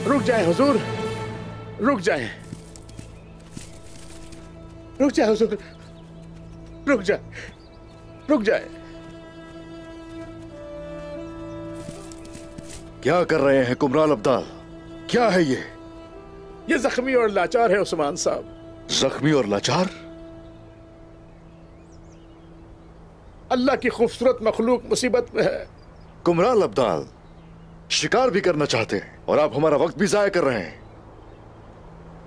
रुक जाए हुजूर, रुक जाए, रुक जाए हुजूर, रुक जाए, रुक जाए। क्या कर रहे हैं कुमराल अब्दाल? क्या है ये? ये जख्मी और लाचार है उस्मान साहब। जख्मी और लाचार? अल्लाह की खूबसूरत मखलूक मुसीबत में है। कुमराल अब्दाल, शिकार भी करना चाहते हैं और आप हमारा वक्त भी जाया कर रहे हैं।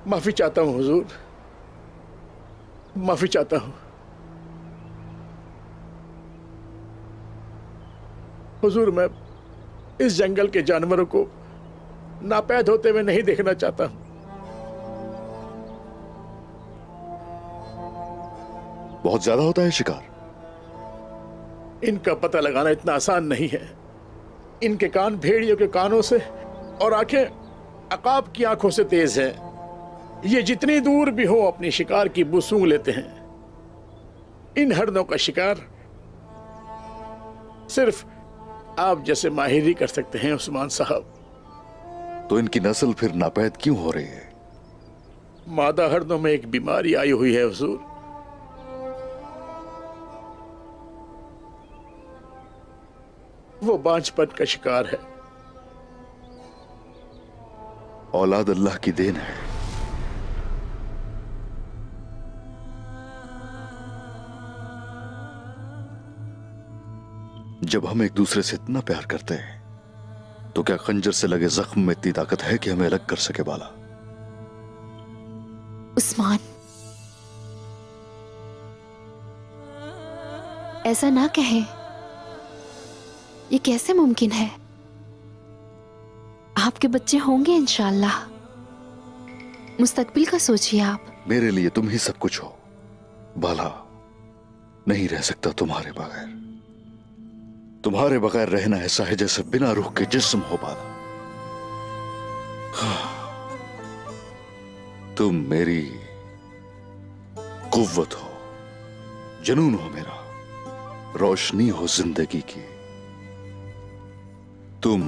माफी चाहता हूं हुजूर, माफी चाहता हूं। हुजूर, मैं इस जंगल के जानवरों को नापैद होते हुए नहीं देखना चाहता हूं। बहुत ज्यादा होता है शिकार? इनका पता लगाना इतना आसान नहीं है। इनके कान भेड़ियों के कानों से और आंखें अकाब की आंखों से तेज हैं। ये जितनी दूर भी हो अपनी शिकार की बू सूंघ लेते हैं। इन हरनों का शिकार सिर्फ आप जैसे माहिर ही कर सकते हैं उस्मान साहब। तो इनकी नस्ल फिर नापैद क्यों हो रही है? मादा हरनों में एक बीमारी आई हुई है हुजूर। वो बांझपन का शिकार है। औलाद अल्लाह की देन है। जब हम एक दूसरे से इतना प्यार करते हैं तो क्या खंजर से लगे जख्म में इतनी ताकत है कि हमें अलग कर सके बाला? उस्मान, ऐसा ना कहें। ये कैसे मुमकिन है? आपके बच्चे होंगे इंशाअल्लाह। मुस्तकबिल का सोचिए आप। मेरे लिए तुम ही सब कुछ हो बाला। नहीं रह सकता तुम्हारे बगैर। तुम्हारे बगैर रहना ऐसा है जैसे बिना रूह के जिस्म हो बाला। तुम मेरी कुव्वत हो, जुनून हो मेरा, रोशनी हो जिंदगी की। तुम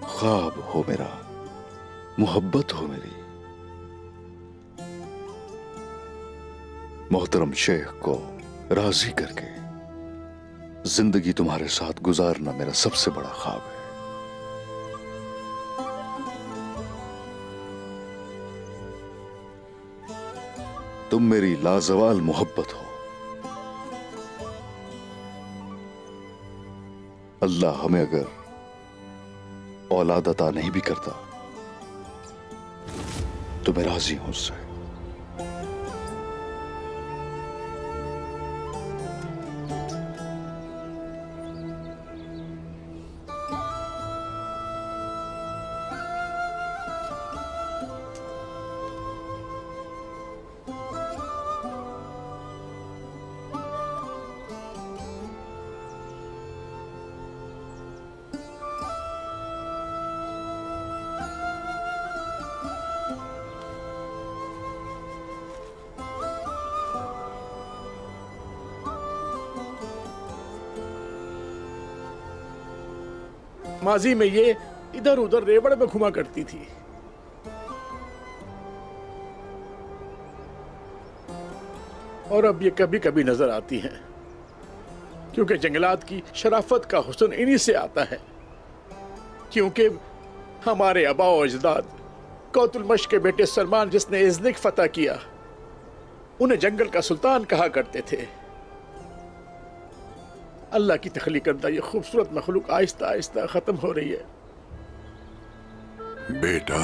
ख्वाब हो मेरा, मोहब्बत हो मेरी। मोहतरम शेख को राजी करके जिंदगी तुम्हारे साथ गुजारना मेरा सबसे बड़ा ख्वाब है। तुम मेरी लाजवाल मोहब्बत हो। अल्लाह हमें अगर औलाद अता नहीं भी करता तो मैं राजी हूं उससे। माजी में ये इधर उधर रेवड़ में घुमा करती थी। और अब ये कभी कभी नजर आती हैं, क्योंकि जंगलात की शराफत का हुस्न इन्हीं से आता है। क्योंकि हमारे आबा और अजदाद कौतुलमश के बेटे सलमान, जिसने इज़्निक फतह किया, उन्हें जंगल का सुल्तान कहा करते थे। अल्लाह की तख्लीक करदा ये खूबसूरत मखलूक आहिस्ता आहिस्ता खत्म हो रही है। बेटा,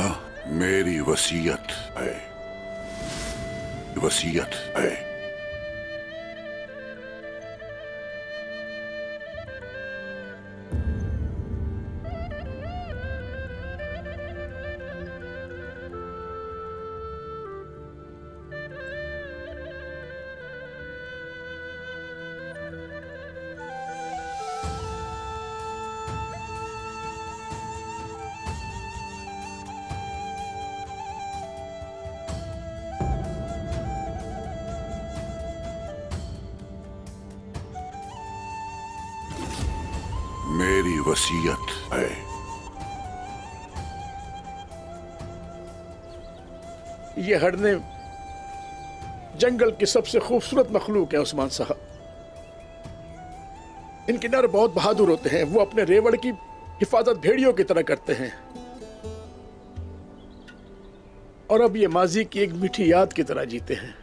मेरी वसीयत है, वसीयत है। मेरी वसीयत है। ये हरने जंगल की सबसे खूबसूरत मखलूक है उस्मान साहब। इनके नर बहुत बहादुर होते हैं। वो अपने रेवड़ की हिफाजत भेड़ियों की तरह करते हैं। और अब ये माजी की एक मीठी याद की तरह जीते हैं।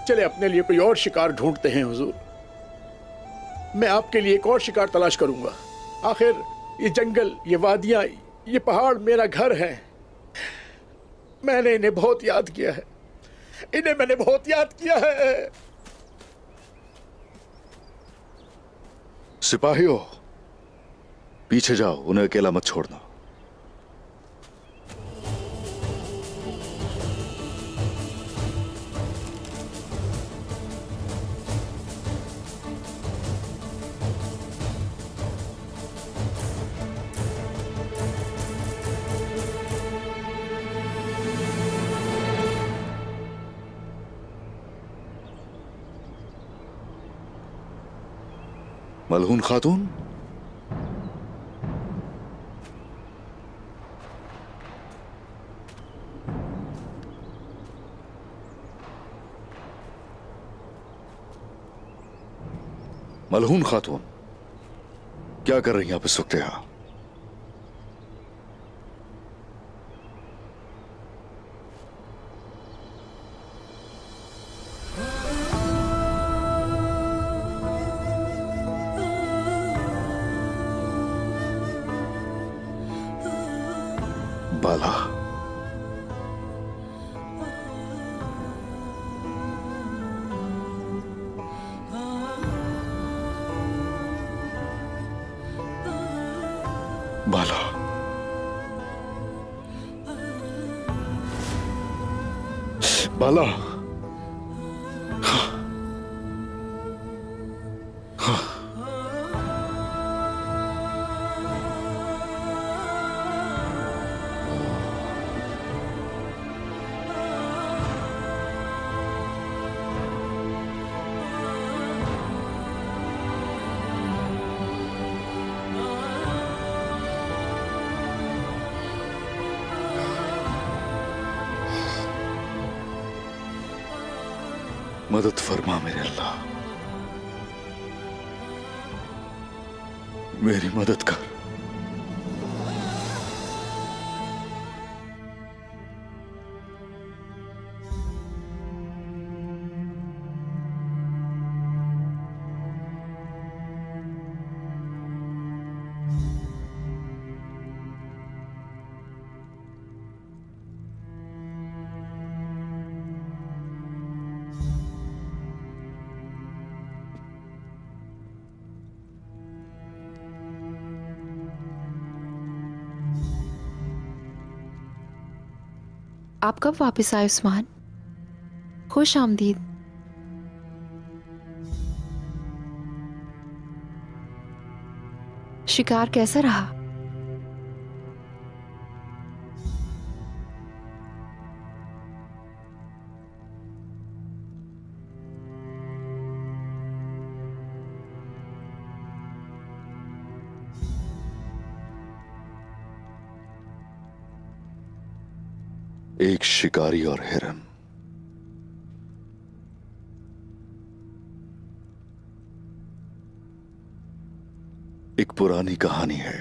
चले अपने लिए कोई और शिकार ढूंढते हैं हुजूर। मैं आपके लिए एक और शिकार तलाश करूंगा। आखिर ये जंगल, ये वादियां, ये पहाड़ मेरा घर है। मैंने इन्हें बहुत याद किया है। इन्हें मैंने बहुत याद किया है। सिपाहियों, पीछे जाओ, उन्हें अकेला मत छोड़ना। मलहून खातून, मलहून खातून, क्या कर रही हैं आप इस वक्त यहां? बाला, बाला, बाला, मदद फरमा मेरे अल्लाह, मेरी मदद कर। आप कब वापस आए उस्मान? खुश आमदीद। शिकार कैसा रहा? एक शिकारी और हिरन, एक पुरानी कहानी है।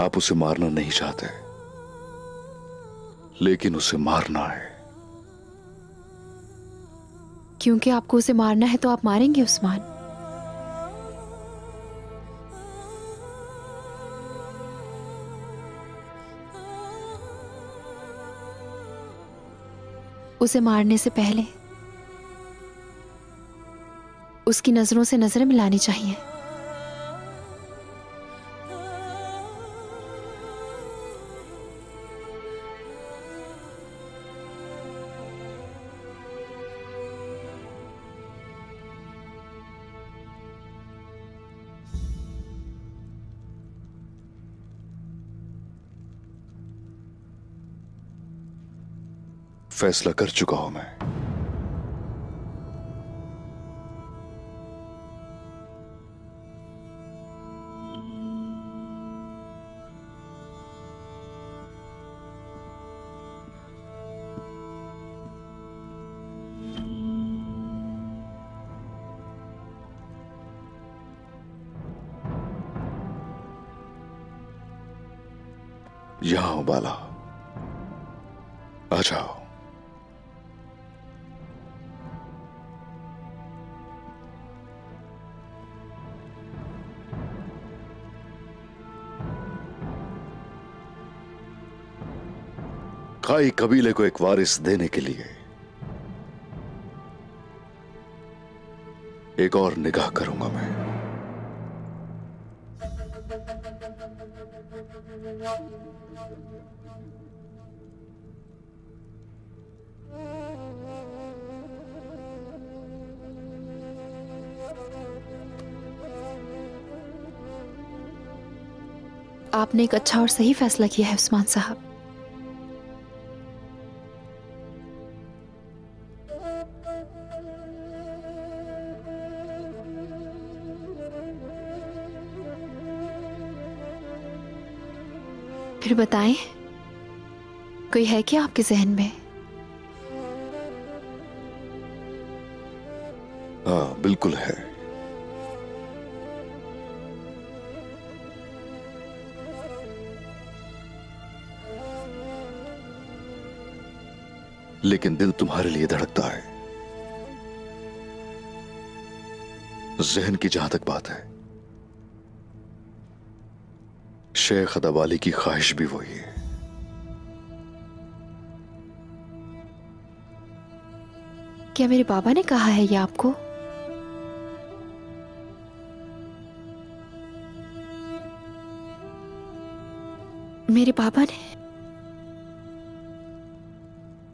आप उसे मारना नहीं चाहते, लेकिन उसे मारना है। क्योंकि आपको उसे मारना है तो आप मारेंगे उस्मान। उसे मारने से पहले उसकी नजरों से नजरें मिलानी चाहिए। फैसला कर चुका हूं मैं। यहां हो बाला, आ जाओ। काई कबीले को एक वारिस देने के लिए एक और निगाह करूंगा मैं। आपने एक अच्छा और सही फैसला किया है उस्मान साहब। फिर बताएं, कोई है क्या आपके जहन में? हाँ, बिल्कुल है। लेकिन दिल तुम्हारे लिए धड़कता है। जहन की जहां तक बात है, शेख अदावाली की ख्वाहिश भी वही है। क्या मेरे बाबा ने कहा है ये आपको? मेरे बाबा ने?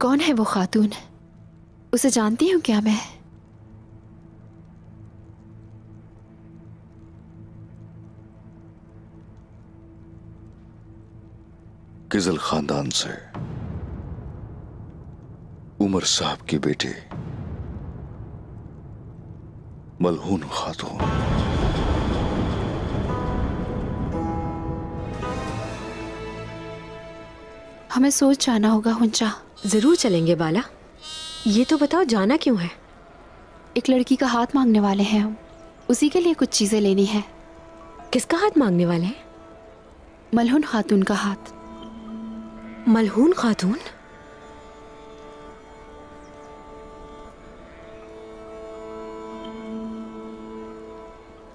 कौन है वो खातून? उसे जानती हूं क्या मैं? किजल खानदान से उमर साहब की बेटी मलहून खातून। हमें सोच जाना होगा हुंचा। जरूर चलेंगे बाला। ये तो बताओ जाना क्यों है? एक लड़की का हाथ मांगने वाले हैं हम, उसी के लिए कुछ चीजें लेनी है। किसका हाथ मांगने वाले हैं? मलहून खातून का हाथ। मलहून खातून?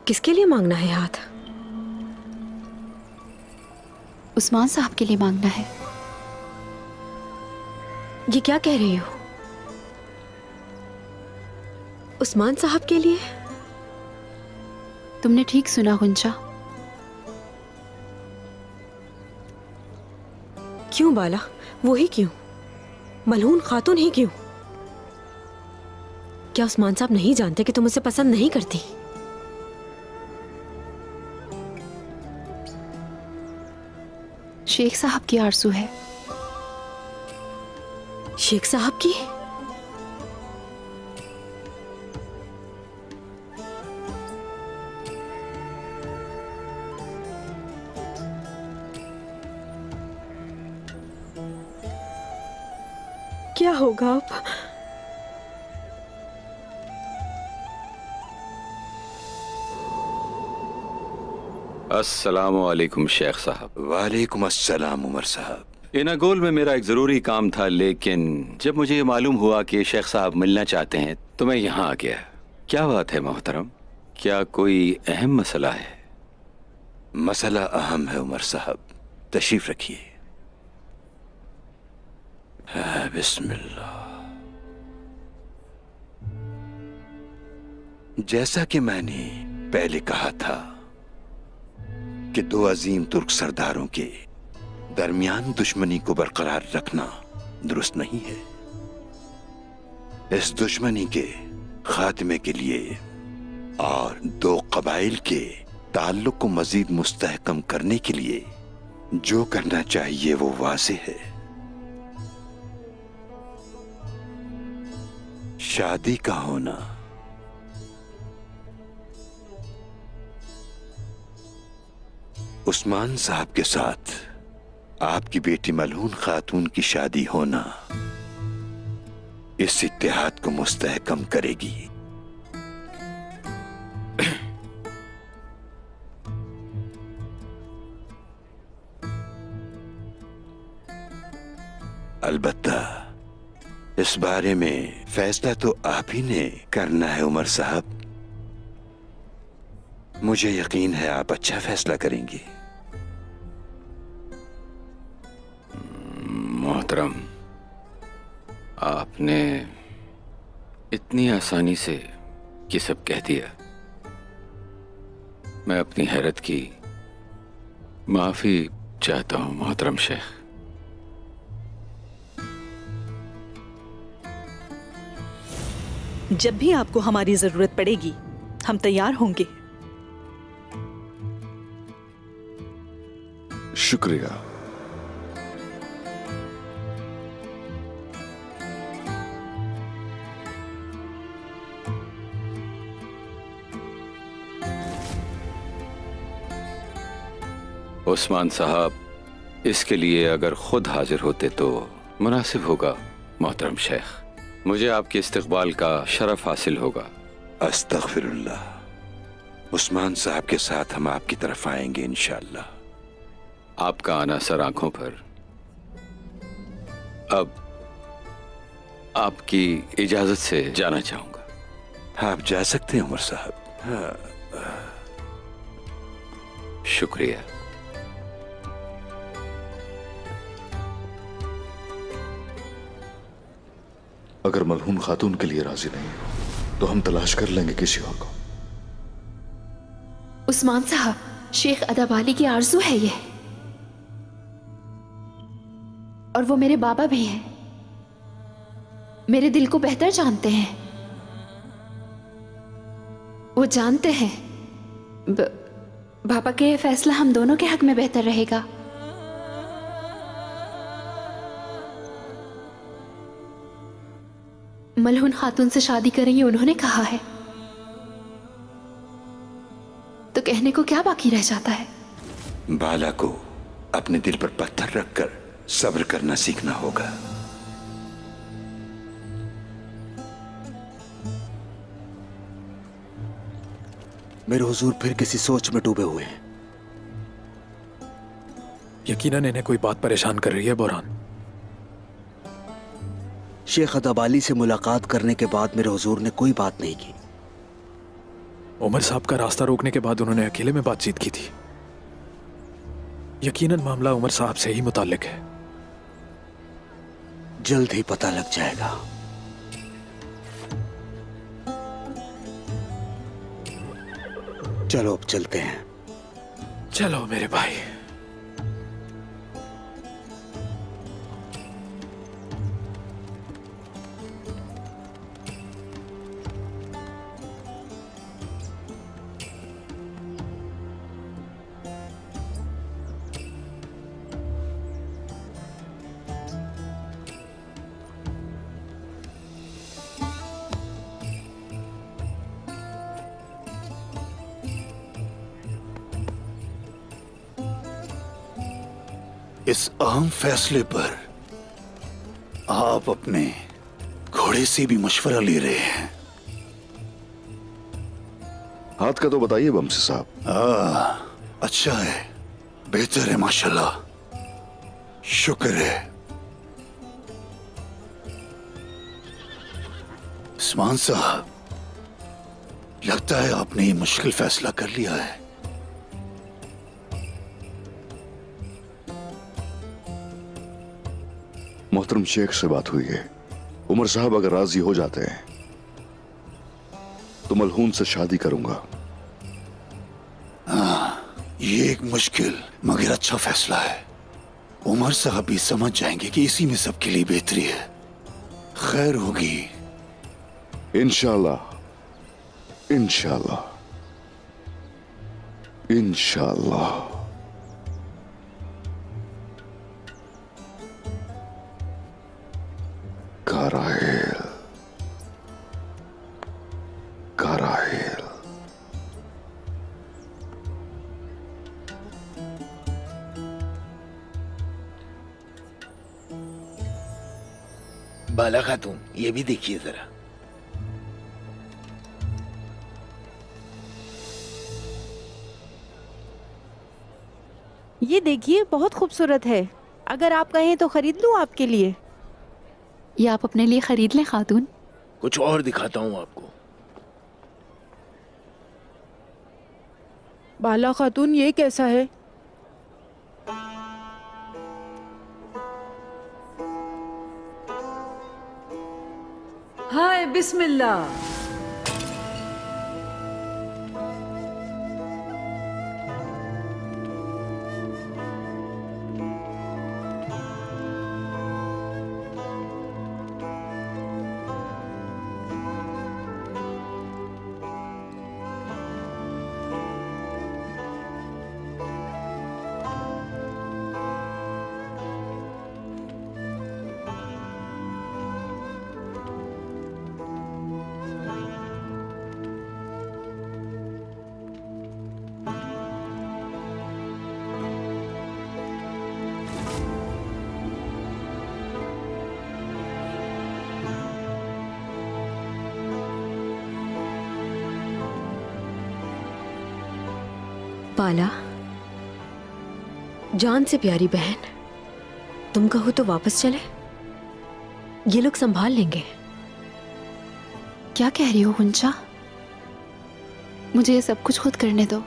किसके लिए मांगना है हाथ? उस्मान साहब के लिए मांगना है। ये क्या कह रही हो? उस्मान साहब के लिए? तुमने ठीक सुना हुंचा। क्यों बाला? वो ही क्यों? मलहून खातून ही क्यों? क्या उस्मान साहब नहीं जानते कि तुम उसे पसंद नहीं करती? शेख साहब की आरज़ू है। शेख साहब की? क्या होगा अब? अस्सलामु अलैकुम शेख साहब। वालेकुम अस्सलाम उमर साहब। इनागोल में मेरा एक ज़रूरी काम था, लेकिन जब मुझे ये मालूम हुआ कि शेख साहब मिलना चाहते हैं तो मैं यहाँ आ गया। क्या बात है मोहतरम, क्या कोई अहम मसला है? मसला अहम है उमर साहब, तशरीफ रखिए। बिस्मिल्लाह। जैसा कि मैंने पहले कहा था कि दो अजीम तुर्क सरदारों के दरमियान दुश्मनी को बरकरार रखना दुरुस्त नहीं है। इस दुश्मनी के खात्मे के लिए और दो कबाइल के ताल्लुक को मजीद मुस्तहकम करने के लिए जो करना चाहिए वो वाज़ेह है। शादी का होना उस्मान साहब के साथ आपकी बेटी मलहून खातून की शादी होना इस इत्तेहाद को मुस्तहकम करेगी। अलबत्ता इस बारे में फैसला तो आप ही ने करना है उमर साहब। मुझे यकीन है आप अच्छा फैसला करेंगे। मोहतरम, आपने इतनी आसानी से ये सब कह दिया। मैं अपनी हैरत की माफी चाहता हूं मोहतरम शेख। जब भी आपको हमारी जरूरत पड़ेगी हम तैयार होंगे। शुक्रिया। उस्मान साहब, इसके लिए अगर खुद हाजिर होते तो मुनासिब होगा मोहतरम शेख। मुझे आपके इस्तकबाल का शरफ हासिल होगा। अस्तगफिरुल्लाह। उस्मान साहब के साथ हम आपकी तरफ आएंगे इंशाअल्लाह। आपका आना सर आंखों पर। अब आपकी इजाजत से जाना चाहूंगा। आप जा सकते हैं उमर साहब। हाँ। शुक्रिया। अगर मलहून खातून के लिए राजी नहीं हो तो हम तलाश कर लेंगे किसी और को। उस्मान साहब, शेख अदब अली की आरज़ू है ये, और वो मेरे बाबा भी हैं। मेरे दिल को बेहतर जानते हैं। वो जानते हैं बाबा के फैसला हम दोनों के हक में बेहतर रहेगा। मलहून खातून से शादी करेंगे उन्होंने कहा है, तो कहने को क्या बाकी रह जाता है। बाला को अपने दिल पर पत्थर रखकर सब्र करना सीखना होगा। मेरे हुजूर फिर किसी सोच में डूबे हुए हैं। यकीनन इन्हें कोई बात परेशान कर रही है बुरहान। शेख अदब अली से मुलाकात करने के बाद मेरे हुजूर ने कोई बात नहीं की। उमर साहब का रास्ता रोकने के बाद उन्होंने अकेले में बातचीत की थी। यकीनन मामला उमर साहब से ही मुताल्लिक है। जल्द ही पता लग जाएगा। चलो अब चलते हैं। चलो मेरे भाई। इस अहम फैसले पर आप अपने घोड़े से भी मशवरा ले रहे हैं। हाथ का तो बताइए बमसे साहब। अच्छा है, बेहतर है माशाल्लाह। शुक्र है। उस्मान साहब, लगता है आपने ये मुश्किल फैसला कर लिया है। मोहतरम शेख से बात हुई है। उमर साहब अगर राजी हो जाते हैं तो मलहून से शादी करूंगा। ये एक मुश्किल मगर अच्छा फैसला है। उमर साहब भी समझ जाएंगे कि इसी में सबके लिए बेहतरी है। खैर होगी इंशाल्लाह, इंशाल्लाह, इंशाल्लाह। काराइल, बाला खातून, ये भी देखिए जरा। ये देखिए, बहुत खूबसूरत है। अगर आप कहें तो खरीद लूं आपके लिए। ये आप अपने लिए खरीद लें खातून। कुछ और दिखाता हूँ आपको। बाला खातून, ये कैसा है? हाय बिस्मिल्लाह। बाला, जान से प्यारी बहन, तुम कहो तो वापस चले? ये लोग संभाल लेंगे। क्या कह रही हो गुंजा? मुझे ये सब कुछ खुद करने दो।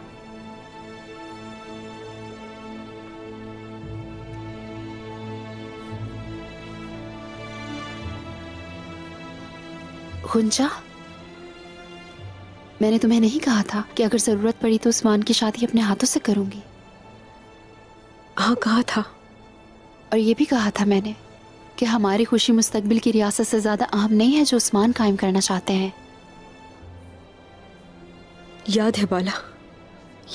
गुंजा, मैंने तुम्हें नहीं कहा था कि अगर जरूरत पड़ी तो उस्मान की शादी अपने हाथों से करूंगी? हाँ कहा था। और ये भी कहा था मैंने कि हमारी खुशी मुस्तकबिल की रियासत से ज्यादा अहम नहीं है जो उस्मान कायम करना चाहते हैं। याद है बाला,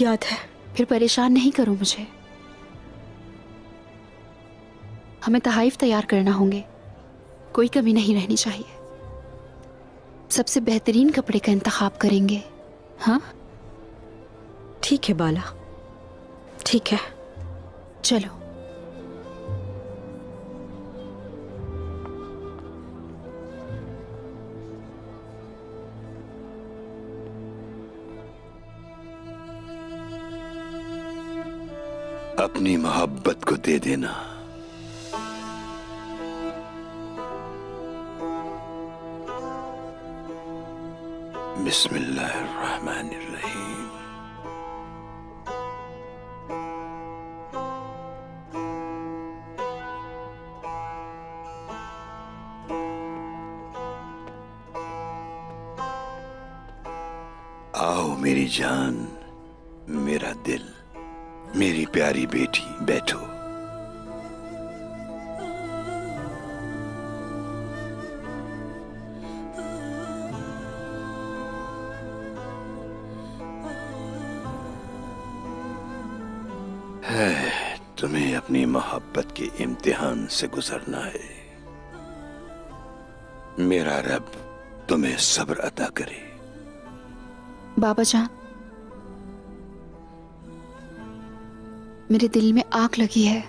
याद है। फिर परेशान नहीं करो मुझे। हमें तहाइफ तैयार करना होंगे, कोई कमी नहीं रहनी चाहिए। सबसे बेहतरीन कपड़े का इंतखाब करेंगे। हाँ ठीक है बाला, ठीक है। चलो। अपनी मोहब्बत को दे देना। बिस्मिल्लाहिर्रहमानिर्रहीम। आओ मेरी जान, मेरा दिल, मेरी प्यारी बेटी, बैठो। तुम्हें अपनी मोहब्बत के इम्तिहान से गुजरना है। मेरा रब तुम्हें सब्र अता करे। बाबा जान, मेरे दिल में आग लगी है।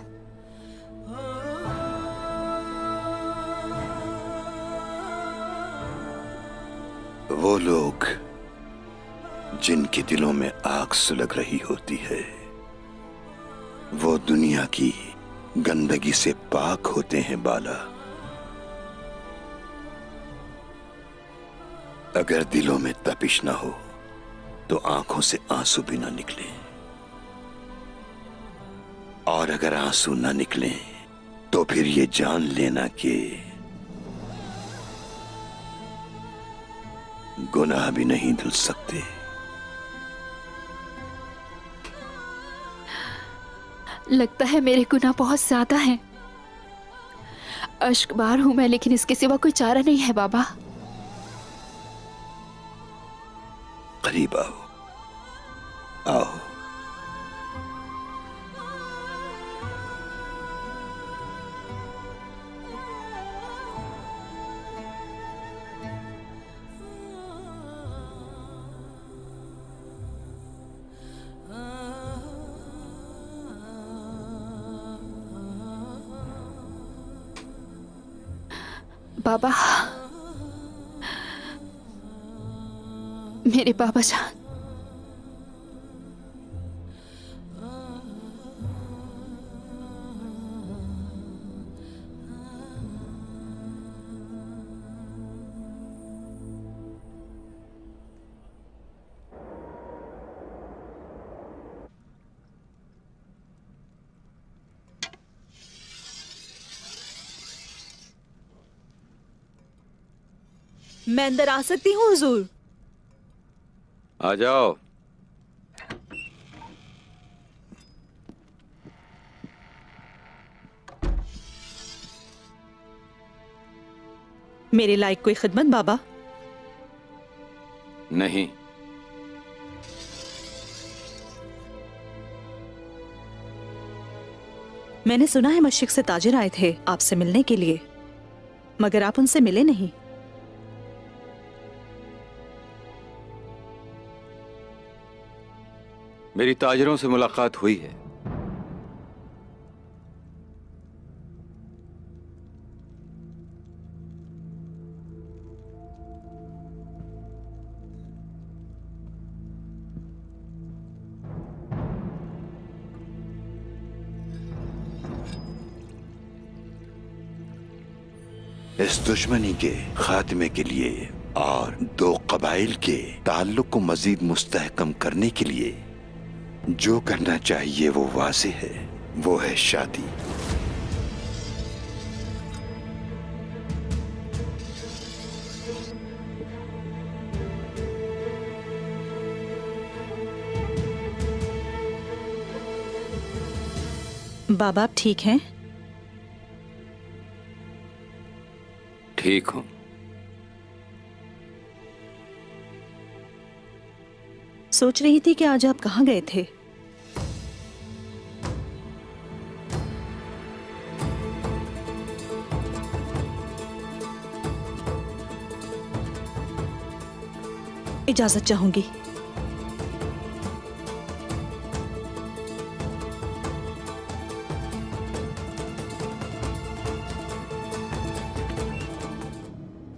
वो लोग जिनके दिलों में आग सुलग रही होती है, वो दुनिया की गंदगी से पाक होते हैं बाला। अगर दिलों में तपिश ना हो तो आंखों से आंसू भी ना निकले, और अगर आंसू ना निकले तो फिर ये जान लेना कि गुनाह भी नहीं धुल सकते। लगता है मेरे गुनाह बहुत ज्यादा हैं। अश्कबार हूं मैं, लेकिन इसके सिवा कोई चारा नहीं है बाबा। करीब आओ, आओ। बाबा, मेरे बाबा जान। मैं अंदर आ सकती हूँ हुजूर? आ जाओ। मेरे लायक कोई खिदमत बाबा? नहीं। मैंने सुना है मशरिक से ताजिर आए थे आपसे मिलने के लिए, मगर आप उनसे मिले नहीं। मेरी ताजिरों से मुलाकात हुई है। इस दुश्मनी के खात्मे के लिए और दो कबाइल के ताल्लुक को मजीद मुस्तहकम करने के लिए जो करना चाहिए वो वाज़ेह है, वो है शादी। बाबा आप ठीक हैं? ठीक हूं। सोच रही थी कि आज आप कहाँ गए थे। इजाजत चाहूंगी।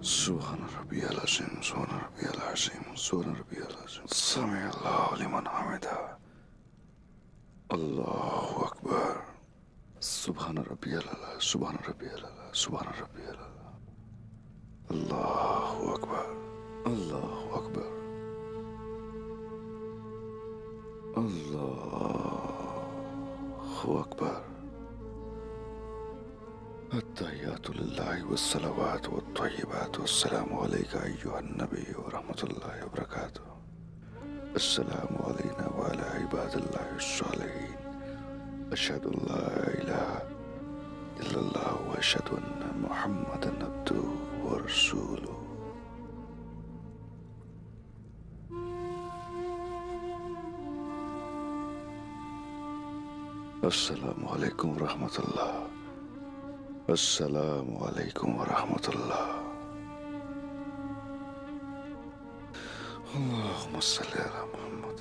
सुभान रब्बियल अज़ीम, सुभान रब्बियल अज़ीम, सुभान रब्बियल अज़ीम, समी अल्लाहु लिमन हमिदा, अल्लाहु अकबर, सुभान रब्बियल अला, सुभान रब्बियल अला, सुभान रब्बियल अला, अल्लाहु अकबर, अल्लाहु अकबर, अल्लाहु अकबर। अत्तहियातु लिल्लाहि वस्सलावातु वत्तय्यिबातु वस्सलामु अलैका अय्युहन नबी व रहमतुल्लाहि व बरकातुहू। अस्सलामु अलैना व अला इबादिल्लाहि अस्सालिहीन। अशहदु अल्ला इलाहा इल्लल्लाह व अशहदु अन्ना मुहम्मदन अब्दुहु व रसूलुहु। अस्सलामु अलैकुम व रहमतुल्लाह। अस्सलामु अलैकुम व रहमतुल्लाह। अल्लाहुम्मा सल्लि अला मुहम्मद।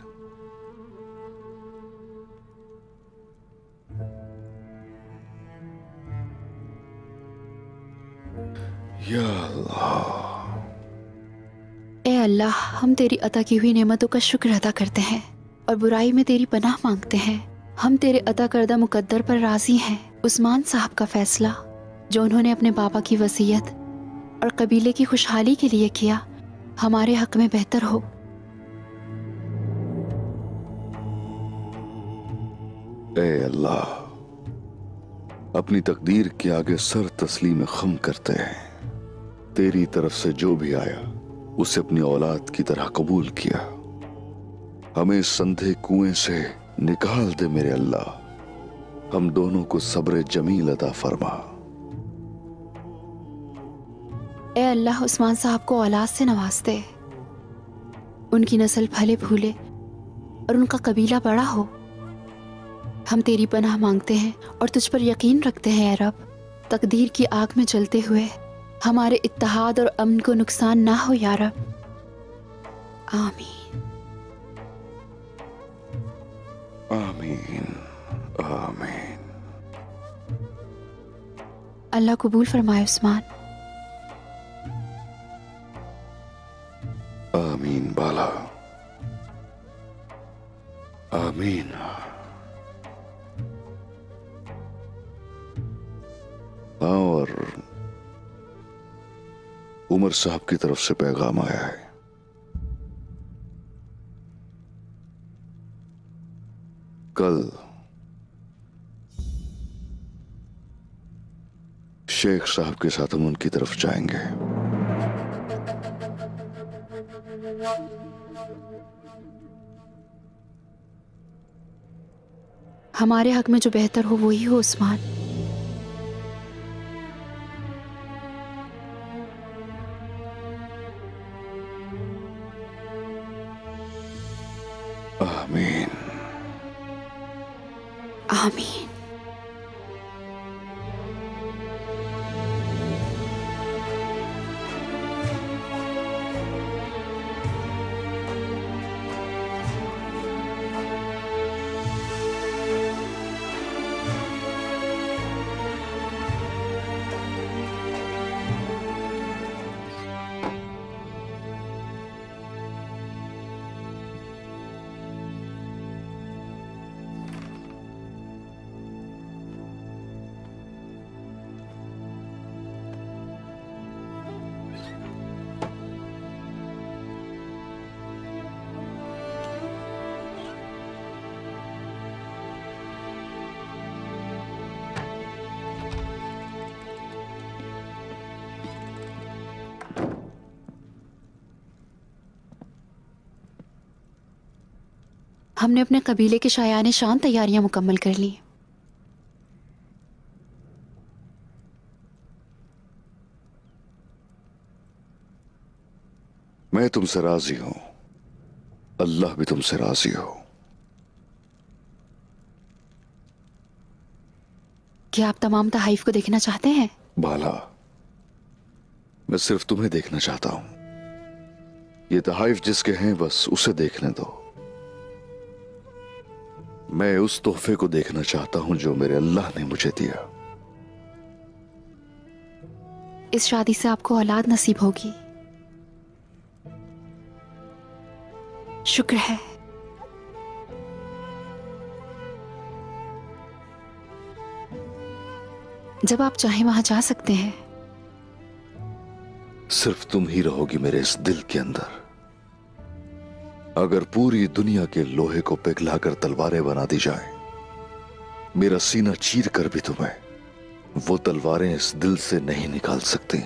या अल्लाह, ए अल्लाह, हम तेरी अता की हुई नेमतों का शुक्र अदा करते हैं और बुराई में तेरी पनाह मांगते हैं। हम तेरे अता करदा मुकद्दर पर राजी हैं। उस्मान साहब का फैसला जो उन्होंने अपने बाबा की वसीयत और कबीले की खुशहाली के लिए किया, हमारे हक में बेहतर हो। ए अल्लाह, अपनी तकदीर के आगे सर तस्लीम खम करते हैं। तेरी तरफ से जो भी आया उसे अपनी औलाद की तरह कबूल किया। हमें इस संधे कुएं से निकाल दे मेरे अल्लाह। हम दोनों को सब्र जमील अता फरमा। ए अल्लाह, उस्मान साहब को औलाद से नवाज दे, उनकी नस्ल फले फूले और उनका कबीला बड़ा हो। हम तेरी पनाह मांगते हैं और तुझ पर यकीन रखते हैं। ए रब, तकदीर की आग में जलते हुए हमारे इत्तेहाद और अमन को नुकसान ना हो या रब। आमीन आमीन आमीन। अल्लाह कबूल फरमाए उस्मान। आमीन बाला, आमीन। हाँ, और उमर साहब की तरफ से पैगाम आया है। कल शेख साहब के साथ हम उनकी तरफ जाएंगे। हमारे हक में जो बेहतर हो वही हो उस्मान। आमीन, आमीन। हमने अपने कबीले के शायाने शान तैयारियां मुकम्मल कर ली। मैं तुमसे राजी हूं, अल्लाह भी तुमसे राजी हो। क्या आप तमाम तहाइफ को देखना चाहते हैं? बाला, मैं सिर्फ तुम्हें देखना चाहता हूं। ये तहाइफ जिसके हैं बस उसे देखने दो। मैं उस तोहफे को देखना चाहता हूं जो मेरे अल्लाह ने मुझे दिया। इस शादी से आपको औलाद नसीब होगी। शुक्र है। जब आप चाहें वहां जा सकते हैं। सिर्फ तुम ही रहोगी मेरे इस दिल के अंदर। अगर पूरी दुनिया के लोहे को पिघलाकर तलवारें बना दी जाएं, मेरा सीना चीर कर भी तुम्हें वो तलवारें इस दिल से नहीं निकाल सकती,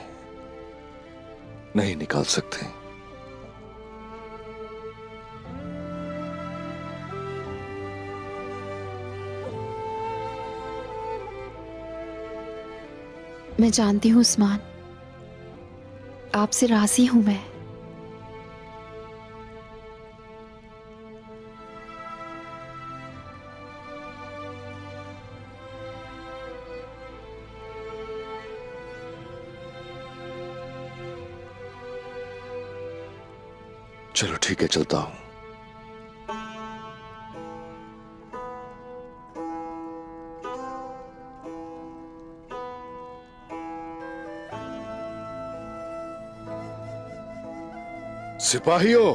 नहीं निकाल सकती। मैं जानती हूं उस्मान, आपसे राजी हूं मैं। चलो ठीक है, चलता हूं। सिपाहियों,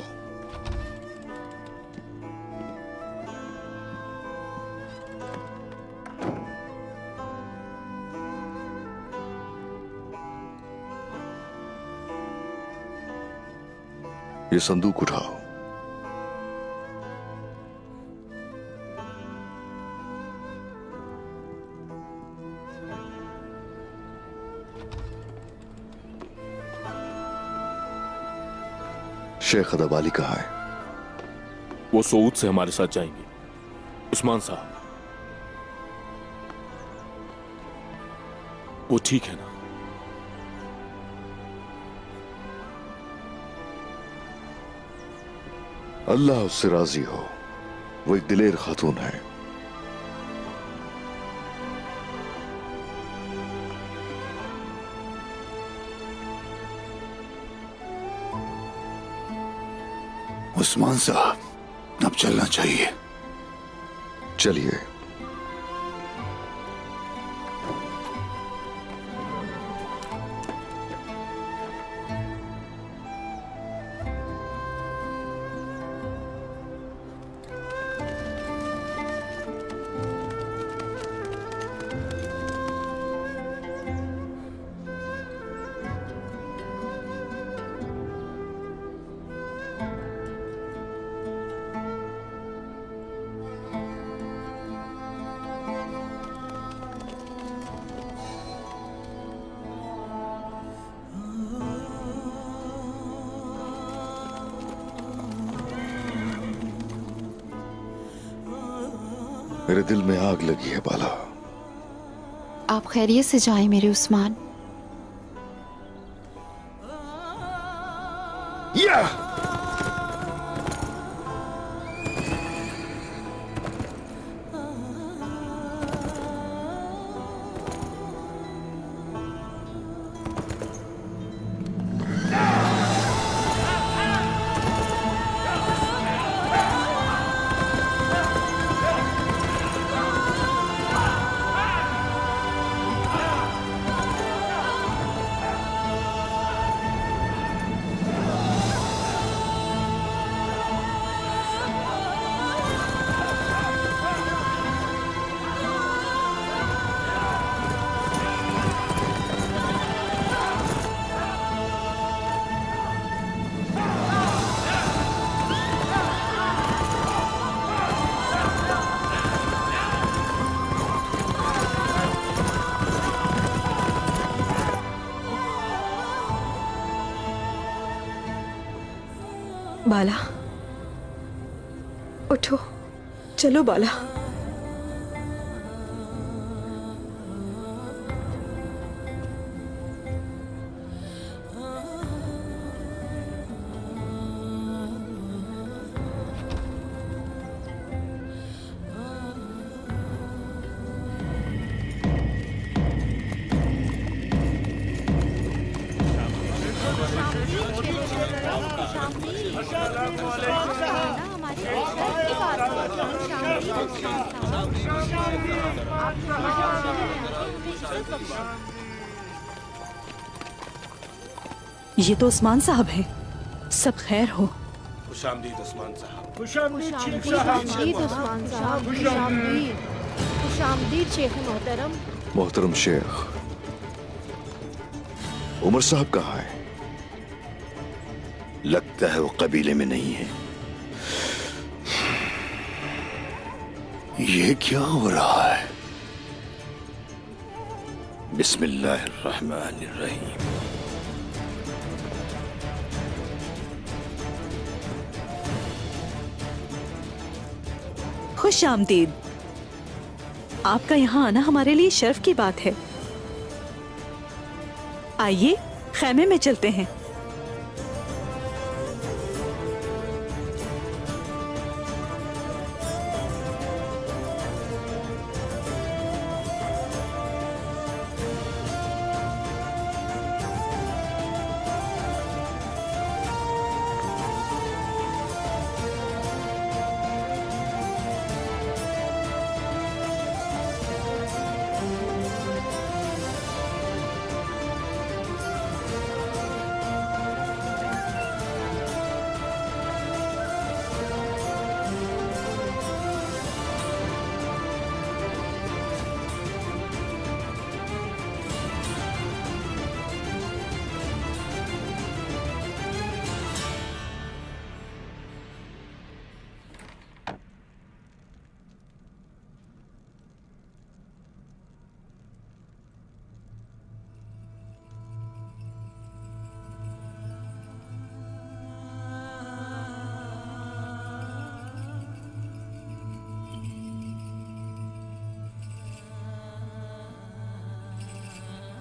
ये संदूक उठाओ। शेख अदब अली कहाँ है? वो सऊद से हमारे साथ जाएंगे। उस्मान साहब, वो ठीक है ना? अल्लाह उससे राजी हो। वो एक दिलेर खातून है। उस्मान साहब, अब चलना चाहिए। चलिए। मेरे दिल में आग लगी है बाला। आप खैरियत से जाएं मेरे उस्मान। या! बाला, उठो, चलो बाला। ये तो उस्मान साहब है। सब खैर हो? खुशामदीद उस्मान साहब। खुशामदीद उस्मान साहब। खुशामदीद शेख मोहतरम। मोहतरम शेख, उमर साहब कहाँ है? लगता है वो कबीले में नहीं है। ये क्या हो रहा है? बिस्मिल्लाहिर्रहमानिर्रहीम। खुश आमदीद। आपका यहाँ आना हमारे लिए शर्फ की बात है। आइए खैमे में चलते हैं।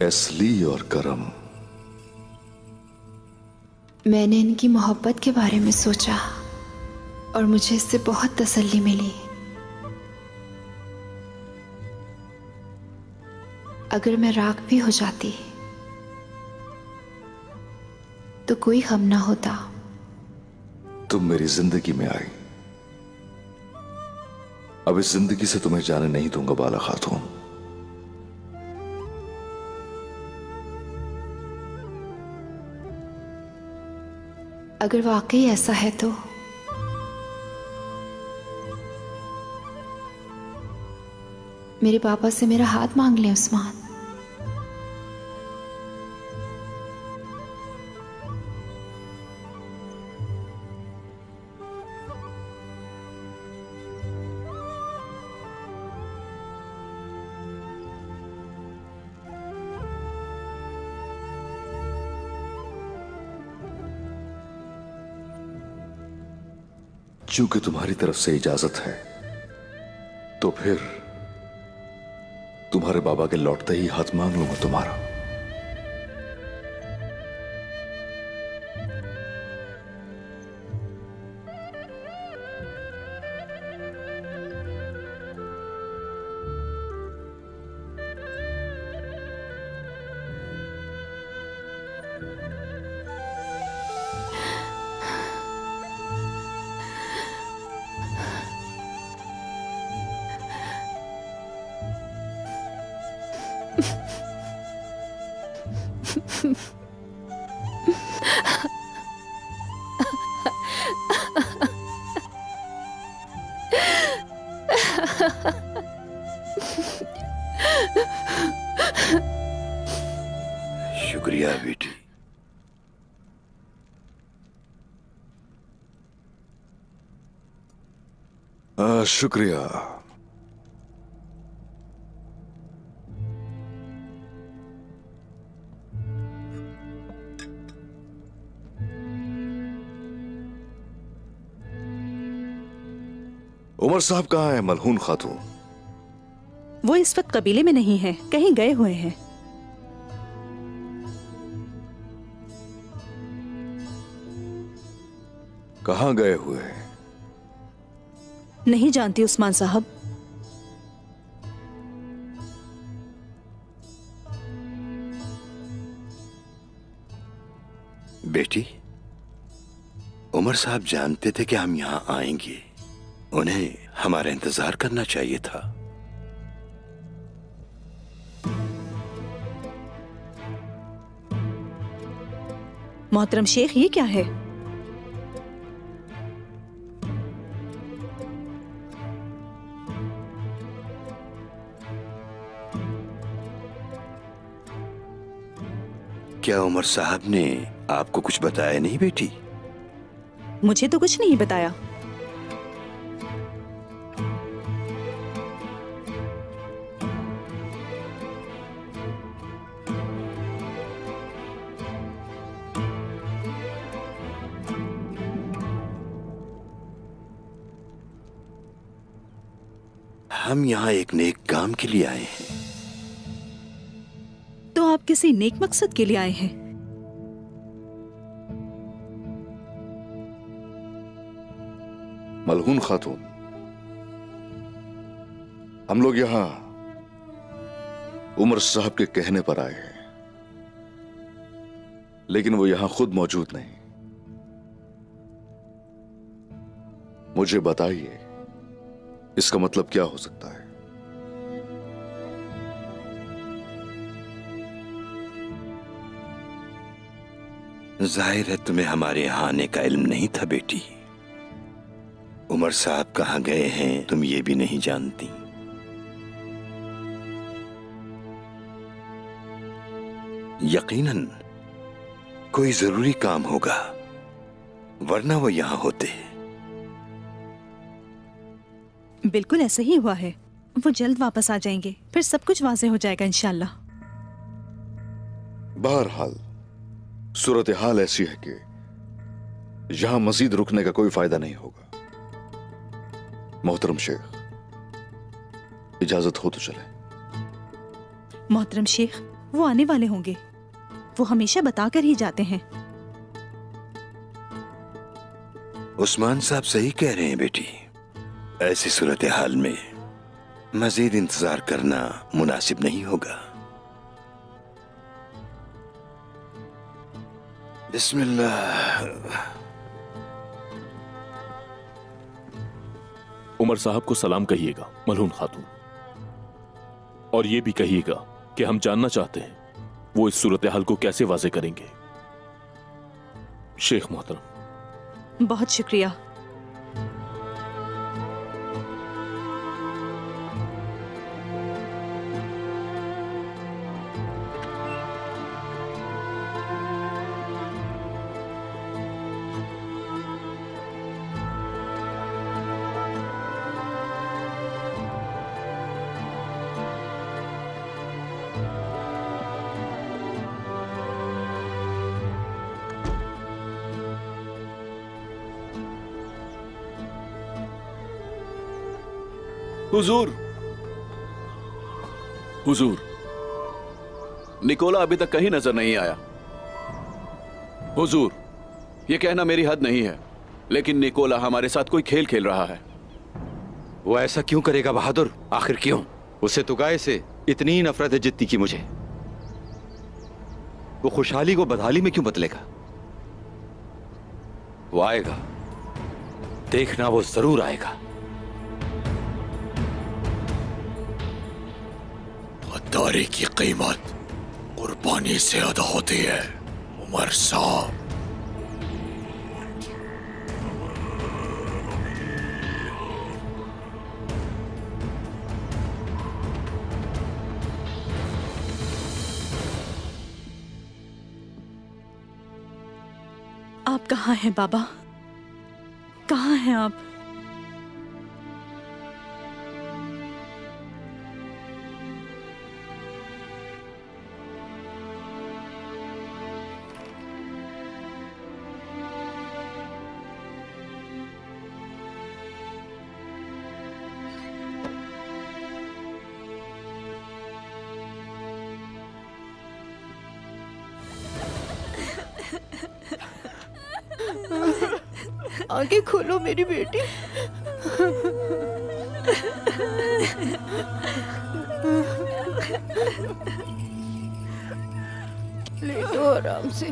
असली और करम। मैंने इनकी मोहब्बत के बारे में सोचा और मुझे इससे बहुत तसल्ली मिली। अगर मैं राख भी हो जाती तो कोई गम ना होता। तुम मेरी जिंदगी में आई, अब इस जिंदगी से तुम्हें जाने नहीं दूंगा बाला खातून। अगर वाकई ऐसा है तो मेरे पापा से मेरा हाथ मांग ले उस्मान। चूंकि तुम्हारी तरफ से इजाजत है तो फिर तुम्हारे बाबा के लौटते ही हाथ मांग लूंगा तुम्हारा। शुक्रिया बेटी। शुक्रिया। उमर साहब कहाँ है? मलहून खातून वो इस वक्त कबीले में नहीं है, कहीं गए हुए हैं। कहाँ गए हुए हैं? नहीं जानती उस्मान साहब। बेटी, उमर साहब जानते थे कि हम यहां आएंगे। उन्हें हमारा इंतजार करना चाहिए था। मोहतरम शेख, ये क्या है? क्या उमर साहब ने आपको कुछ बताया नहीं बेटी? मुझे तो कुछ नहीं बताया। हम यहाँ एक नेक काम के लिए आए हैं। तो आप किसी नेक मकसद के लिए आए हैं? मलहून खातून, हम लोग यहां उमर साहब के कहने पर आए हैं, लेकिन वो यहां खुद मौजूद नहीं। मुझे बताइए, इसका मतलब क्या हो सकता है? जाहिर है तुम्हें हमारे यहां आने का इल्म नहीं था बेटी। उमर साहब कहां गए हैं तुम ये भी नहीं जानती। यकीनन कोई जरूरी काम होगा, वरना वो यहां होते। बिल्कुल ऐसा ही हुआ है। वो जल्द वापस आ जाएंगे, फिर सब कुछ वाज़ेह हो जाएगा इंशाल्लाह। बहरहाल सूरत हाल ऐसी है कि यहां मजीद रुकने का कोई फायदा नहीं होगा। मोहतरम शेख, इजाजत हो तो चले। मोहतरम शेख, वो आने वाले होंगे। वो हमेशा बताकर ही जाते हैं। उस्मान साहब सही कह रहे हैं बेटी। ऐसी सूरत हाल में मजीद इंतजार करना मुनासिब नहीं होगा। बिस्मिल्लाह। उमर साहब को सलाम कहिएगा मलहून खातून, और ये भी कहिएगा कि हम जानना चाहते हैं वो इस सूरत हाल को कैसे वाज़े करेंगे। शेख मोहतरम। बहुत शुक्रिया। हुजूर, हुजूर, निकोला अभी तक कहीं नजर नहीं आया। हुजूर, यह कहना मेरी हद नहीं है, लेकिन निकोला हमारे साथ कोई खेल खेल रहा है। वो ऐसा क्यों करेगा बहादुर? आखिर क्यों? उसे तुगाए से इतनी नफरत है जितनी की मुझे। वो खुशहाली को बदहाली में क्यों बदलेगा? वो आएगा, देखना, वो जरूर आएगा। गद्दारी की कीमत कुर्बानी से अदा होती है उमर साहब। आप कहाँ हैं बाबा? कहाँ हैं आप? आगे खोलो मेरी बेटी। लेटो आराम से।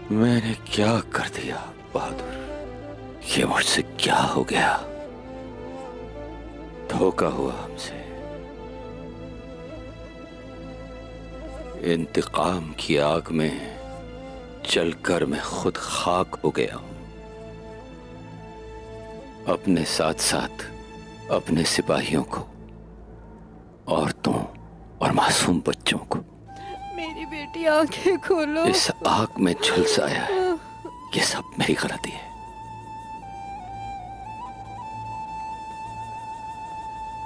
मैंने क्या कर दिया बहादुर? ये मुझसे क्या हो गया? धोखा हुआ हमसे। इंतकाम की आग में जलकर मैं खुद खाक हो गया हूं। अपने साथ साथ अपने सिपाहियों को, औरतों और मासूम बच्चों को। मेरी बेटी आंखें खोलो। इस आग में झुलसाया है। ये सब मेरी गलती है।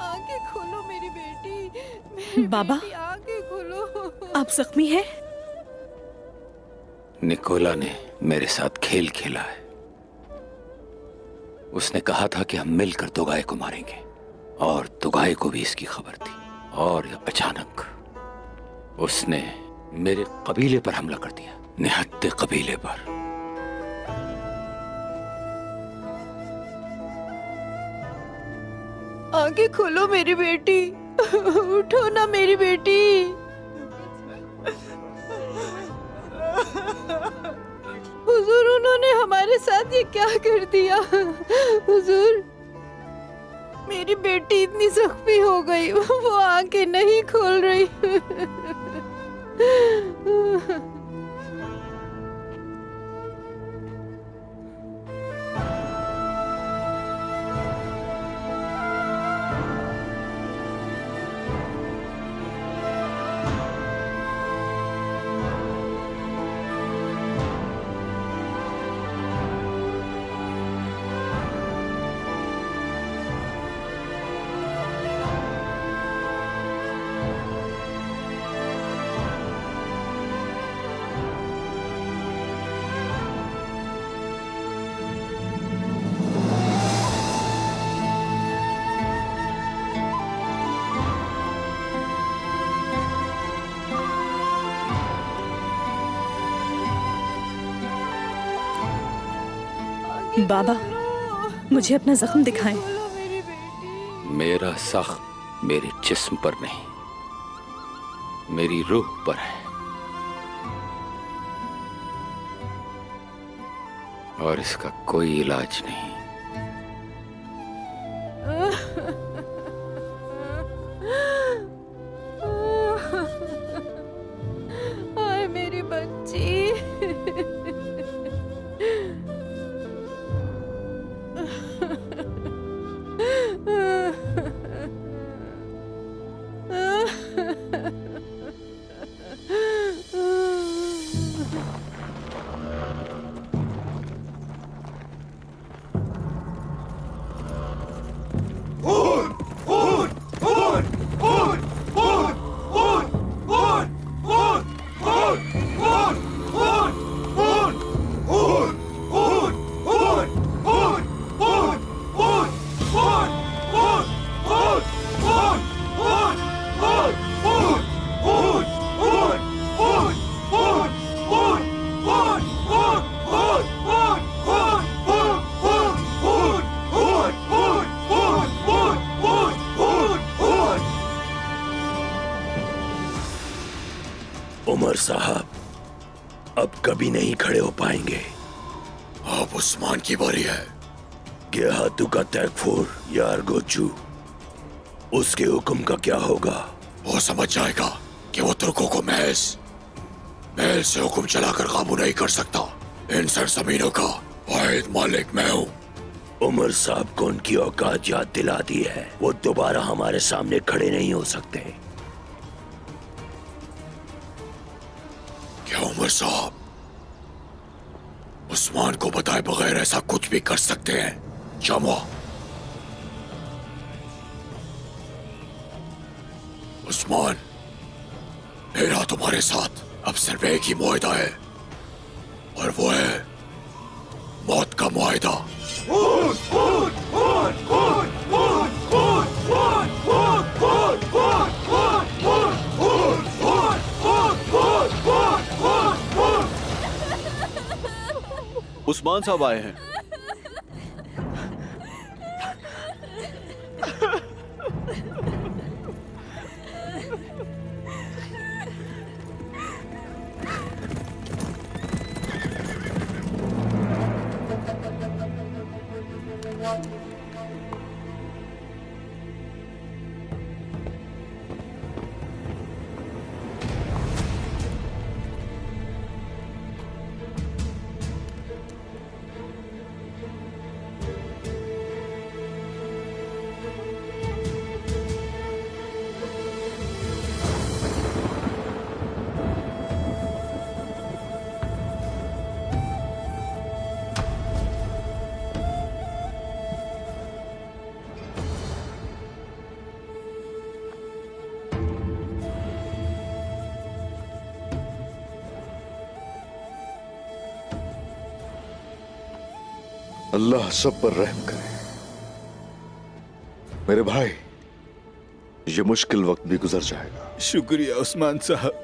आंखें खोलो मेरी बेटी। बाबा, आंखें खोलो। आप जख्मी हैं? निकोला ने मेरे साथ खेल खेला है। उसने कहा था कि हम मिलकर तुगाए को मारेंगे, और तुगाए को भी इसकी खबर थी। और अचानक उसने मेरे कबीले पर हमला कर दिया, निहत्ते कबीले पर। आंखें खोलो मेरी बेटी। उठो ना मेरी बेटी। हुजूर, उन्होंने हमारे साथ ये क्या कर दिया? हुजूर, मेरी बेटी इतनी जख्मी हो गई, वो आंखें नहीं खोल रही। बाबा, मुझे अपना जख्म दिखाएं। मेरा सख्त मेरे जिस्म पर नहीं, मेरी रूह पर है, और इसका कोई इलाज नहीं। हाय मेरी बच्ची। उमर साहब अब कभी नहीं खड़े हो पाएंगे। अब उस्मान की बारी है। कि हाथू का तैकफूर या अर्गोचू, उसके हुक्म का क्या होगा? वो समझ जाएगा कि वो तुर्कों को महल से हुक्म चलाकर काबू नहीं कर सकता। इन सरजमीनों का वाहिद मालिक मैं हूँ। उमर साहब को उनकी औकात याद दिला दी है। वो दोबारा हमारे सामने खड़े नहीं हो सकते। क्या उमर साहब उस्मान को बताए बगैर ऐसा कुछ भी कर सकते हैं? जमा उस्मान, मेरा तुम्हारे साथ अब सिर्फ एक ही मुआहिदा है, और वो है मौत का मुआहिदा। उस्मान साहब आए हैं। अल्लाह सब पर रहम करे। मेरे भाई, ये मुश्किल वक्त भी गुजर जाएगा। शुक्रिया उस्मान साहब।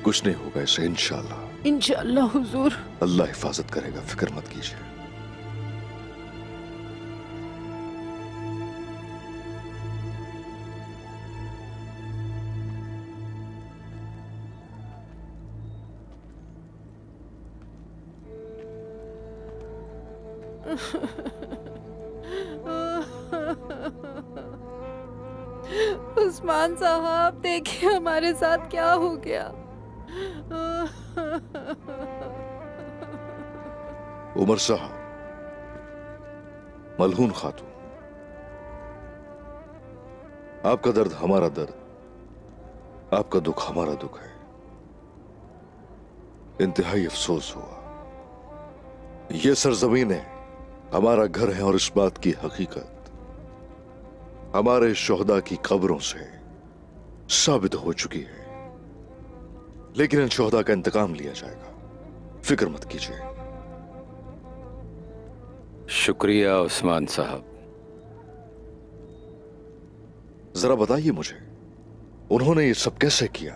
कुछ नहीं होगा इसे, इंशाअल्लाह। इंशाअल्लाह हुजूर। अल्लाह हिफाजत करेगा, फिक्र मत कीजिए। उस्मान साहब देखिए हमारे साथ क्या हो गया। उमर साहब, मलहून खातून, आपका दर्द हमारा दर्द, आपका दुख हमारा दुख है। इंतहाई अफसोस हुआ। यह सरजमीनें हमारा घर है और इस बात की हकीकत हमारे शोहदा की कब्रों से साबित हो चुकी है। लेकिन इन शोहदा का इंतकाम लिया जाएगा, फिक्र मत कीजिए। शुक्रिया उस्मान साहब। जरा बताइए मुझे, उन्होंने ये सब कैसे किया?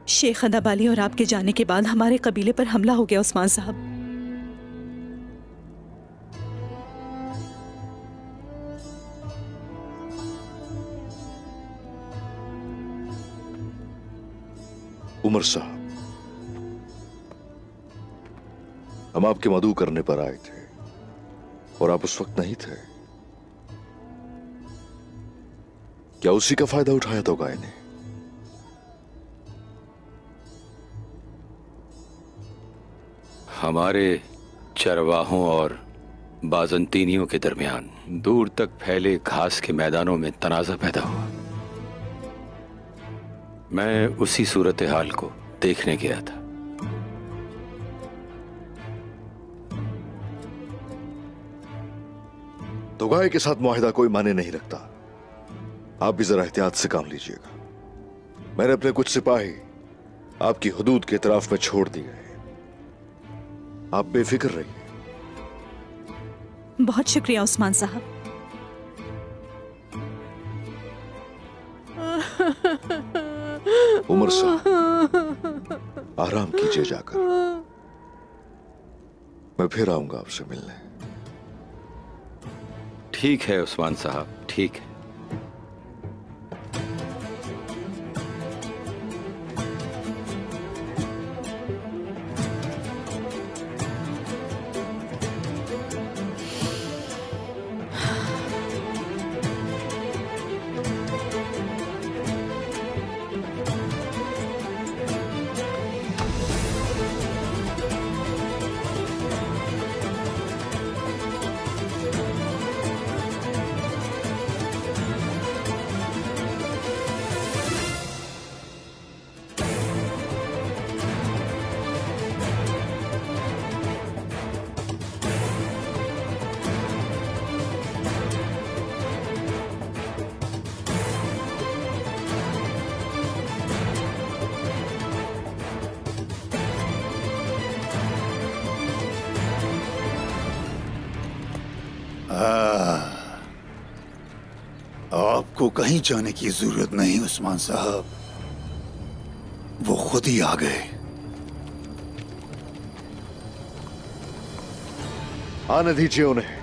शेख अदाबाली और आपके जाने के बाद हमारे कबीले पर हमला हो गया उस्मान साहब। उमर साहब, हम आपके मदऊ करने पर आए थे और आप उस वक्त नहीं थे। क्या उसी का फायदा उठाया तो गाय ने? हमारे चरवाहों और बाजंतीनियों के दरमियान दूर तक फैले घास के मैदानों में तनाज़ा पैदा हुआ। मैं उसी सूरत हाल को देखने गया था। तो गाय के साथ मुआहिदा कोई माने नहीं रखता। आप भी जरा एहतियात से काम लीजिएगा। मैंने अपने कुछ सिपाही आपकी हुदूद के इतराफ में छोड़ दिए हैं। आप बेफिक्र रहिए। बहुत शुक्रिया उस्मान साहब। उमर साहब, आराम कीजिए जाकर। मैं फिर आऊंगा आपसे मिलने। ठीक है उस्मान साहब, ठीक है। आपको कहीं जाने की जरूरत नहीं उस्मान साहब, वो खुद ही आ गए। आने दीजिए उन्हें,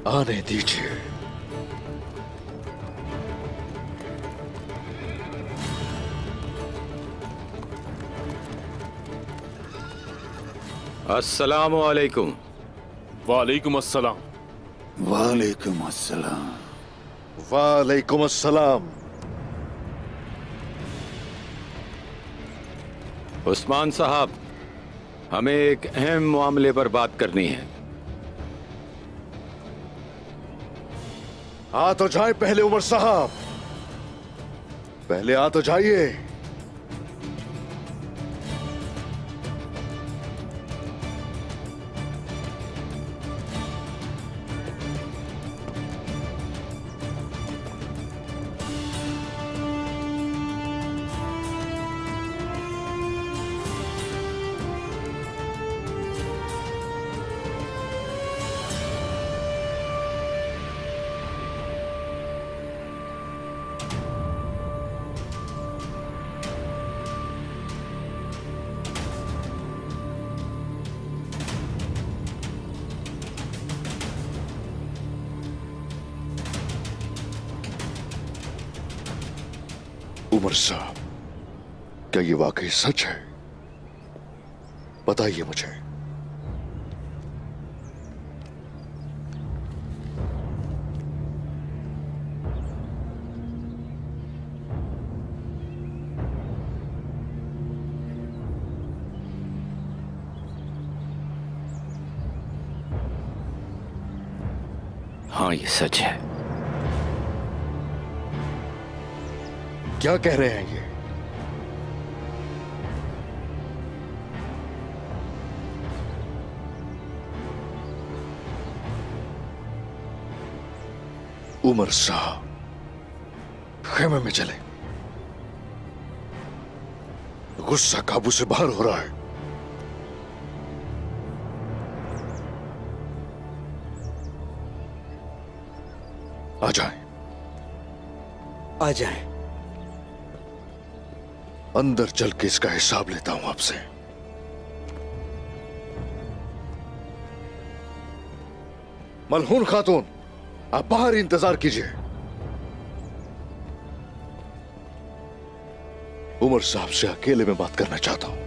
आने दीजिए। अस्सलामु अलैकुम। वालेकुम अस्सलाम। वालेकुम अस्सलाम। वालेकुम अस्सलाम। उस्मान साहब, हमें एक अहम मामले पर बात करनी है। आ तो जाए पहले उमर साहब, पहले आ तो जाइए। उमर साहब, क्या ये वाकई सच है? बताइए मुझे। हाँ, ये सच है। क्या कह रहे हैं ये? उमर शाह खेमे में चले। गुस्सा काबू से बाहर हो रहा है। आ जाएं। आ जाएं। अंदर चल के इसका हिसाब लेता हूं आपसे। मलहून खातून, आप बाहर ही इंतजार कीजिए। उमर साहब से अकेले में बात करना चाहता हूं।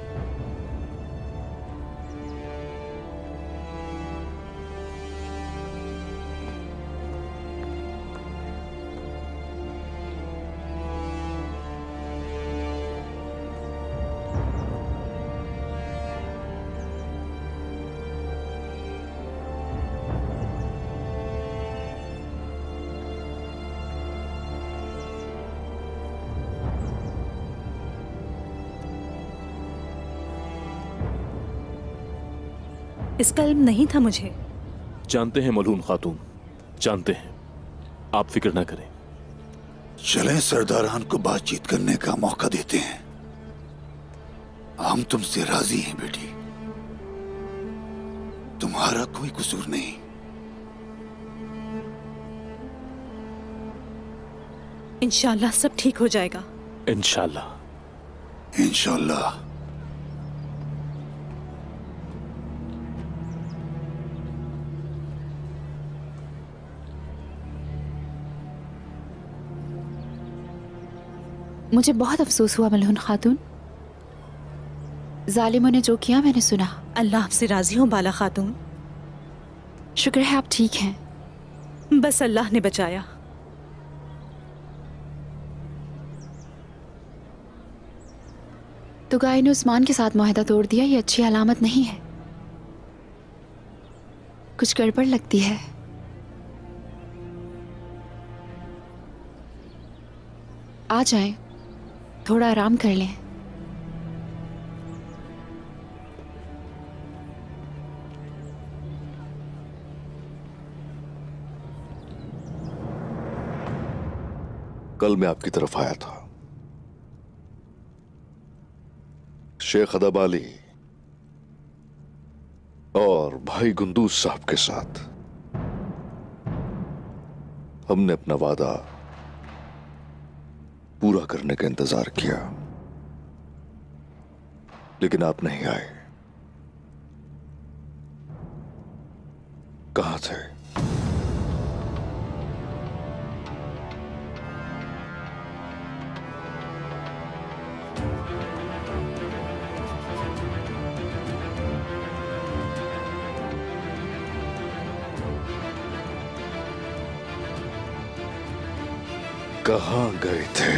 इसका इल्म नहीं था मुझे। जानते हैं मलहून खातून, जानते हैं। आप फिक्र ना करें। चलें, सरदारान को बातचीत करने का मौका देते हैं। हम तुमसे राजी हैं बेटी, तुम्हारा कोई कसूर नहीं। इंशाल्लाह सब ठीक हो जाएगा। इंशाल्लाह। इंशाल्लाह। मुझे बहुत अफसोस हुआ मलहून खातून। जालिमों ने जो किया मैंने सुना। अल्लाह आपसे राजी हो बाला खातून। शुक्र है आप ठीक हैं। बस अल्लाह ने बचाया। तो गाय ने उस्मान के साथ मुआहदा तोड़ दिया, ये अच्छी अलामत नहीं है। कुछ गड़बड़ लगती है। आ जाएं, थोड़ा आराम कर लें। कल मैं आपकी तरफ आया था, शेख अदब अली और भाई गुंदूज साहब के साथ। हमने अपना वादा पूरा करने का इंतजार किया, लेकिन आप नहीं आए। कहां थे? कहां गए थे?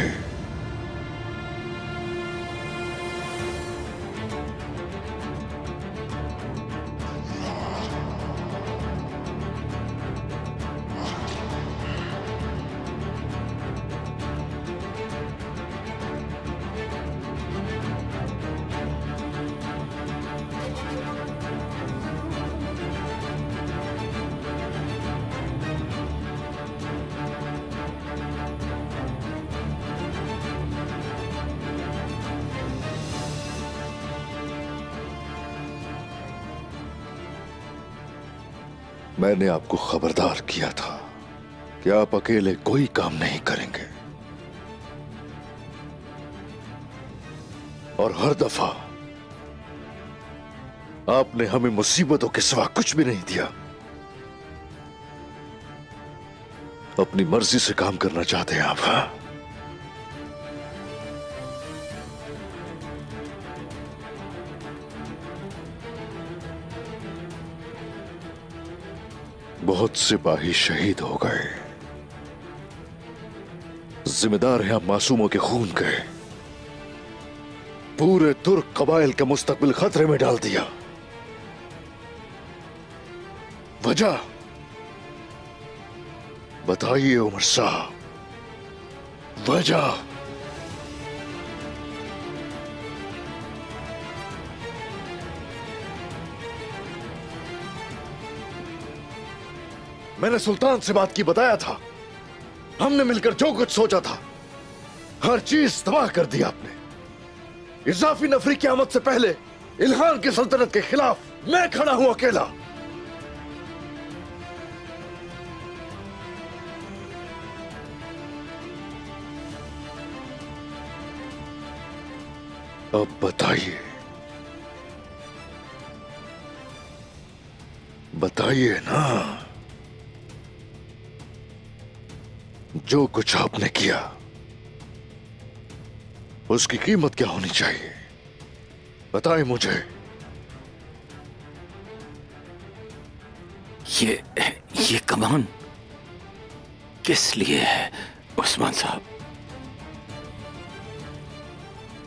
मैंने आपको खबरदार किया था कि आप अकेले कोई काम नहीं करेंगे, और हर दफा आपने हमें मुसीबतों के सिवा कुछ भी नहीं दिया। अपनी मर्जी से काम करना चाहते हैं आप? हाँ, बहुत सिपाही शहीद हो गए। जिम्मेदार हैं आप मासूमों के खून के। पूरे तुर्क कबाइल का मुस्तकबिल खतरे में डाल दिया। वजह बताइए उमर साहब, वजह। मैंने सुल्तान से बात की, बताया था। हमने मिलकर जो कुछ सोचा था हर चीज तबाह कर दी आपने। इजाफी नफरी की आमद से पहले इल्हान की सल्तनत के खिलाफ मैं खड़ा हूं अकेला। अब बताइए, बताइए ना, जो कुछ आपने किया उसकी कीमत क्या होनी चाहिए? बताएं मुझे। ये कमान किस लिए है उस्मान साहब?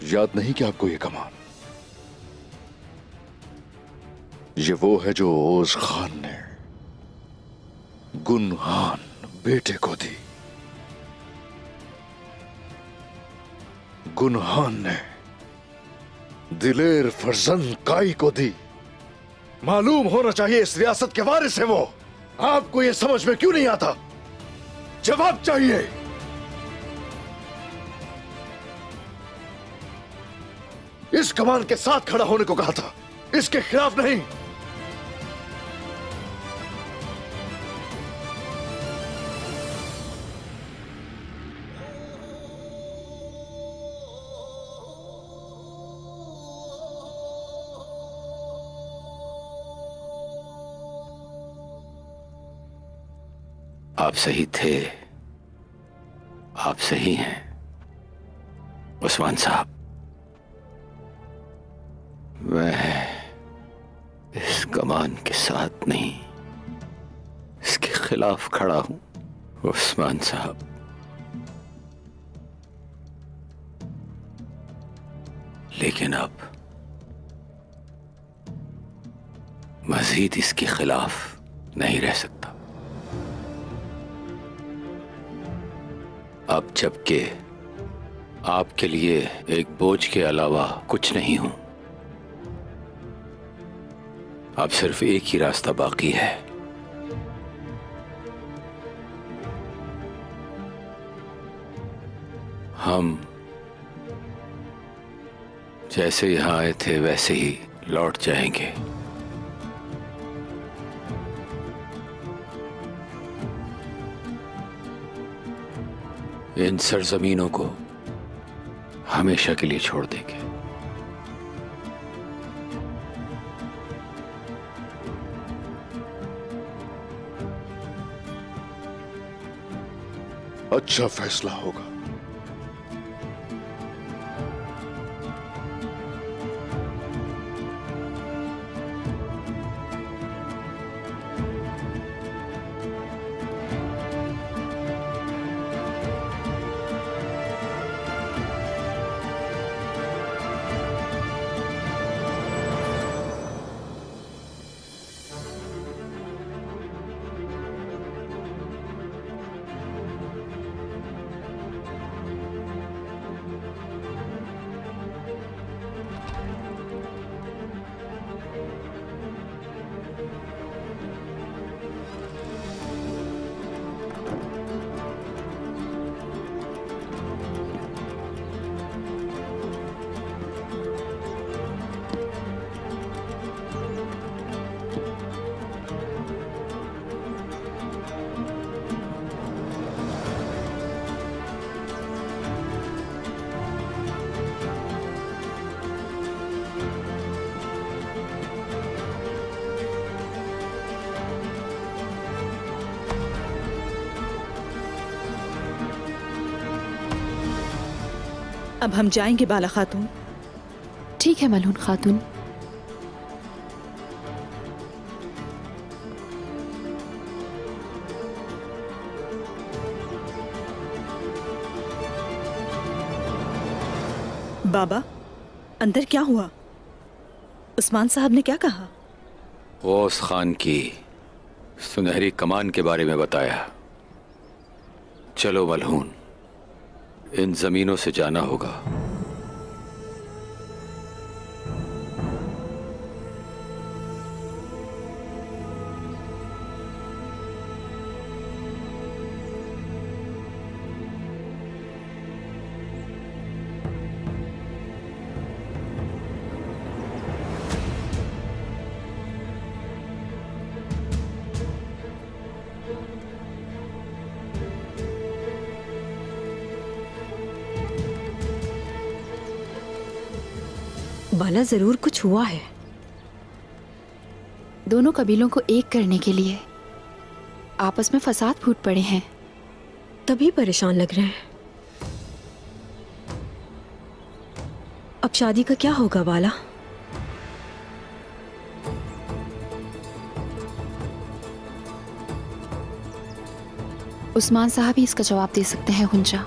याद नहीं कि आपको ये कमान? ये वो है जो ओज खान ने गुनहान बेटे को दी। गुनहान ने दिलेर फरजंद काई को दी। मालूम होना चाहिए इस रियासत के वारिस है वो। आपको ये समझ में क्यों नहीं आता? जवाब चाहिए। इस कमान के साथ खड़ा होने को कहा था, इसके खिलाफ नहीं। आप सही थे, आप सही हैं उस्मान साहब। मैं इस कमान के साथ नहीं, इसके खिलाफ खड़ा हूं उस्मान साहब। लेकिन अब मजीद इसके खिलाफ नहीं रह सकता। अब जबकि आपके लिए एक बोझ के अलावा कुछ नहीं हूं, अब सिर्फ एक ही रास्ता बाकी है। हम जैसे यहां आए थे वैसे ही लौट जाएंगे। इन सरजमीनों को हमेशा के लिए छोड़ देंगे। अच्छा फैसला होगा। अब हम जाएंगे बाला खातून। ठीक है मलून खातून। बाबा, अंदर क्या हुआ? उस्मान साहब ने क्या कहा? ओस खान की सुनहरी कमान के बारे में बताया। चलो मलहून, इन जमीनों से जाना होगा। बाला, जरूर कुछ हुआ है। दोनों कबीलों को एक करने के लिए आपस में फसाद फूट पड़े हैं, तभी परेशान लग रहे हैं। अब शादी का क्या होगा बाला? उस्मान साहब ही इसका जवाब दे सकते हैं हुंजा।